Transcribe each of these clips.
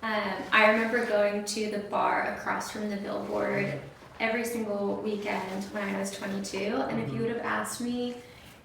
I remember going to the bar across from the Billboard every single weekend when I was 22. And if you would have asked me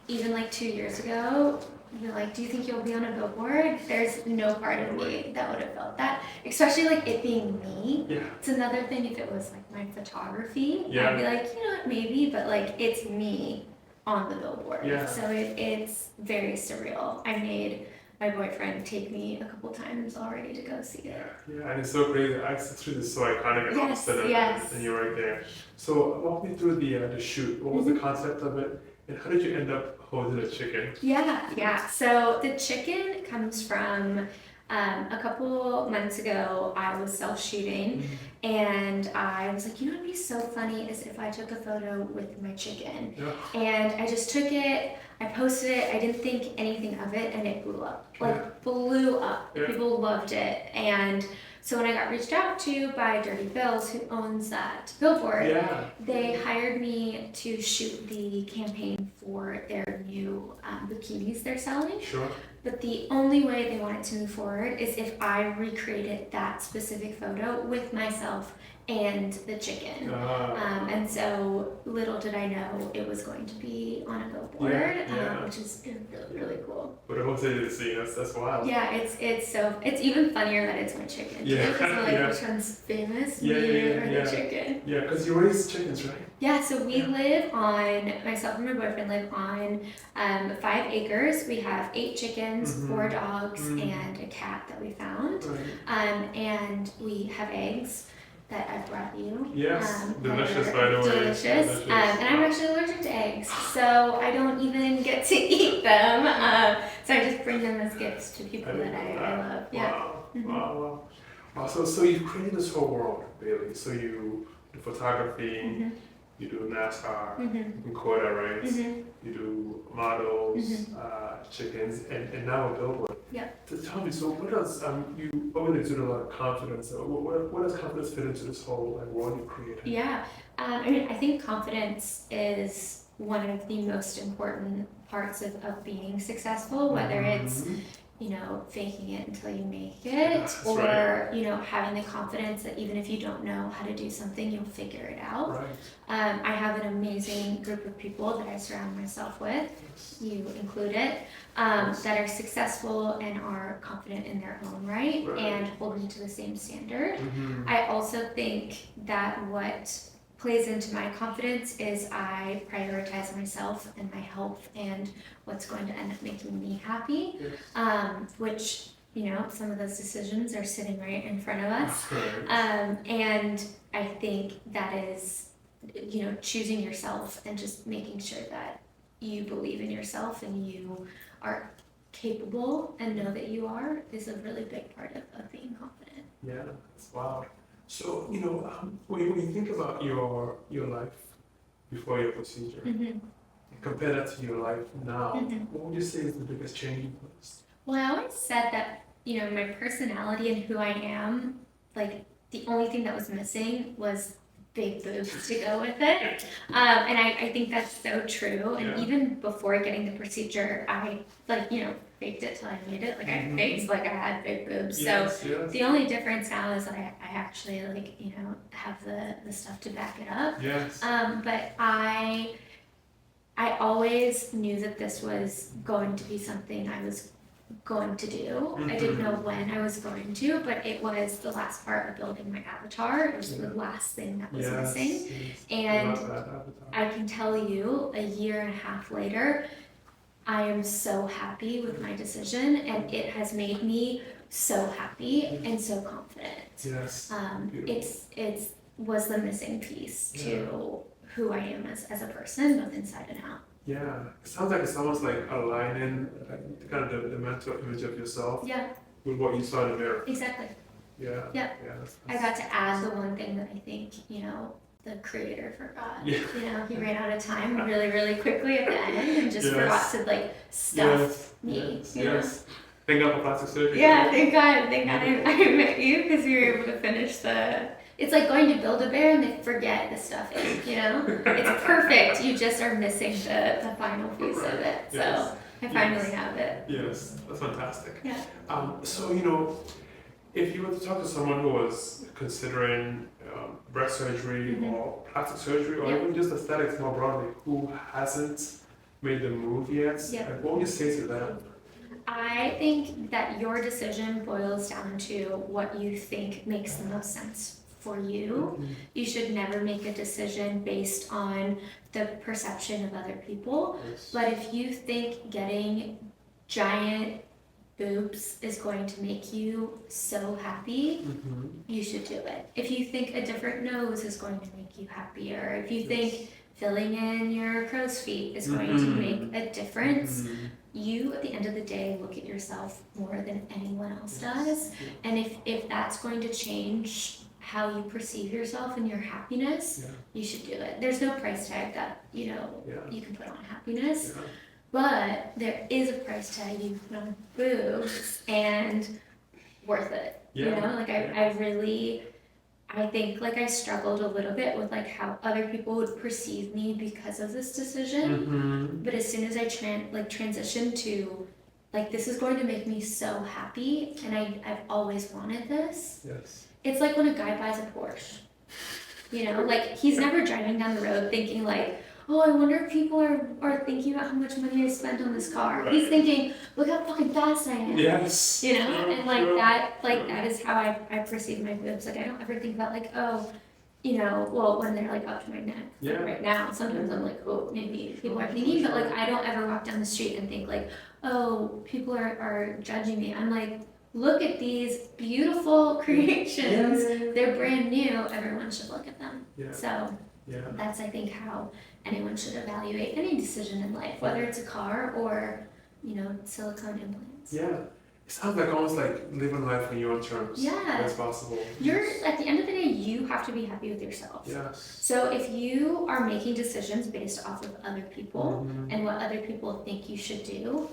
even like 2 years ago, you're like, do you think you'll be on a billboard? There's no part of me that would have felt that, especially like it being me. Yeah. It's another thing if it was like my photography. Yeah. I'd be like, you know what, maybe, but like it's me on the billboard. Yeah. So it's very surreal. I made my boyfriend take me a couple times already to go see it. Yeah, and it's so crazy. It's really so iconic and Yes, awesome, yes. and you're right there. So walk me through the shoot. What was the concept of it, and how did you end up holding a chicken? Yeah. So the chicken comes from a couple months ago. I was self-shooting, and I was like, you know what would be so funny is if I took a photo with my chicken. Yeah. And I just took it, I posted it, I didn't think anything of it, and it blew up. Like, blew up. Yeah. People loved it. And so when I got reached out to by Dirty Bills, who owns that billboard, they hired me to shoot the campaign for their new bikinis they're selling. Sure. But the only way they wanted to move forward is if I recreated that specific photo with myself and the chicken. And so little did I know it was going to be on a billboard, which is really, really cool. But I hope they did see that's wild. Yeah, it's even funnier that it's my chicken. Yeah. So like which one's famous? Me or the chicken? Yeah, because you raise chickens, right? Yeah, so we live on, myself and my boyfriend live on 5 acres. We have 8 chickens, 4 dogs, and a cat that we found. Right. And we have eggs that I brought you. Yes, delicious by the way. Delicious. And I'm actually allergic to eggs, so I don't even get to eat them. So I just bring them as gifts to people that I love. Yeah. Wow. So you've created this whole world, Bailey. So you do photography, you do NASCAR, in Coda, right? You do models, chickens, and now a billboard. Yeah. So tell me, so what does you always exude a lot of confidence? So what does confidence fit into this whole world you created? Yeah, I mean, I think confidence is one of the most important parts of being successful, whether it's faking it until you make it, or having the confidence that even if you don't know how to do something, you'll figure it out. Right. I have an amazing group of people that I surround myself with, you included, that are successful and are confident in their own right and hold me to the same standard. I also think that what plays into my confidence is I prioritize myself and my health and what's going to end up making me happy, which, some of those decisions are sitting right in front of us. And I think that is, choosing yourself and just making sure that you believe in yourself and you are capable and know that you are is a really big part of being confident. Yeah, that's wild. So, when you think about your life before your procedure, and compare that to your life now, what would you say is the biggest changing place? Well, I always said that, my personality and who I am, like, the only thing that was missing was big boobs to go with it. And I think that's so true. And even before getting the procedure, I, faked it till I made it. Like, I faked like I had big boobs. So the only difference now is that I actually, have the stuff to back it up. But I always knew that this was going to be something I was going to do. I didn't know when I was going to, but it was the last part of building my avatar. It was the last thing that was missing. And I can tell you, a year and a half later, I am so happy with my decision, and it has made me so happy and so confident. It was the missing piece to who I am as a person, both inside and out. Yeah, it sounds like it's almost like aligning kind of the mental image of yourself with what you saw in the mirror. Exactly. Yeah. I got to add the one thing that I think, the creator forgot. He ran out of time really, really quickly at the end and just forgot to stuff me. Yes. Thank God for plastic surgery. Yeah, thank God I met you because we were able to finish the. It's like going to Build-A-Bear and they forget the stuffing, It's perfect. You just are missing the final piece of it. So I finally have it. Yes, that's fantastic. Yeah. So, If you were to talk to someone who was considering breast surgery or plastic surgery or even just aesthetics more broadly, who hasn't made the move yet, like, what would you say to them? I think that your decision boils down to what you think makes the most sense for you. You should never make a decision based on the perception of other people. Yes. But if you think getting giant boobs is going to make you so happy, you should do it. If you think a different nose is going to make you happier, if you think filling in your crow's feet is going to make a difference, you at the end of the day look at yourself more than anyone else does. And if that's going to change how you perceive yourself and your happiness, you should do it. There's no price tag that you can put on happiness. But there is a price tag you put on boobs, and worth it. You know, like I think like I struggled a little bit with like how other people would perceive me because of this decision. But as soon as I transitioned to like, this is going to make me so happy, and I've always wanted this. Yes. It's like when a guy buys a Porsche. You know, like he's never driving down the road thinking like, oh, I wonder if people are thinking about how much money I spent on this car. Right. He's thinking, look how fucking fast I am. Yes. You know, and that is how I perceive my boobs. Like I don't ever think about like, oh, you know, well, when they're like up to my neck. Like right now, sometimes I'm like, oh, maybe people are thinking, but like I don't ever walk down the street and think like, oh, people are judging me. I'm like, look at these beautiful creations. They're brand new. Everyone should look at them. So that's, I think, how anyone should evaluate any decision in life, whether it's a car or, you know, silicone implants. Yeah. It sounds like almost like living life on your own terms. Yeah. That's possible. At the end of the day, you have to be happy with yourself. Yes. So if you are making decisions based off of other people and what other people think you should do,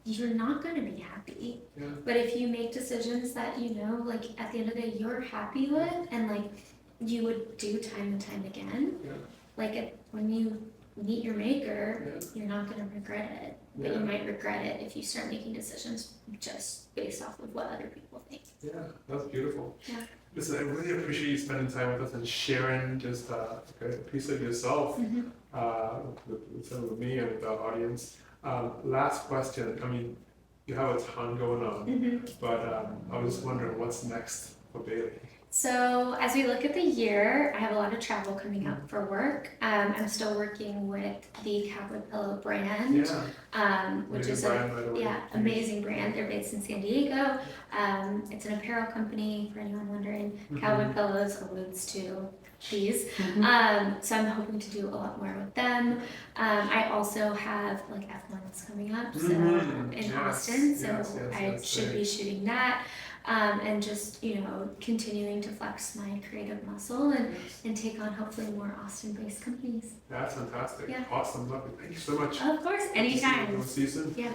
you're not going to be happy. But if you make decisions that, you know, like at the end of the day, you're happy with, and like you would do time and time again, like when you meet your maker, you're not going to regret it. But you might regret it if you start making decisions just based off of what other people think. Yeah, that's beautiful. Yeah. Listen, I really appreciate you spending time with us and sharing just a piece of yourself with me and with our audience. Last question. I mean, you have a ton going on, but I was just wondering what's next for Bailey. So as we look at the year, I have a lot of travel coming up for work. I'm still working with the Cowboy Pillow brand, which is amazing brand. They're based in San Diego. It's an apparel company, for anyone wondering. Cowboy Pillows alludes to these. So I'm hoping to do a lot more with them. I also have like F1s coming up in Austin, so I should be shooting that. And just, you know, continuing to flex my creative muscle and take on hopefully more Austin-based companies. That's fantastic. Awesome. Lovely. Thank you so much. Of course, anytime. See you soon. Yeah.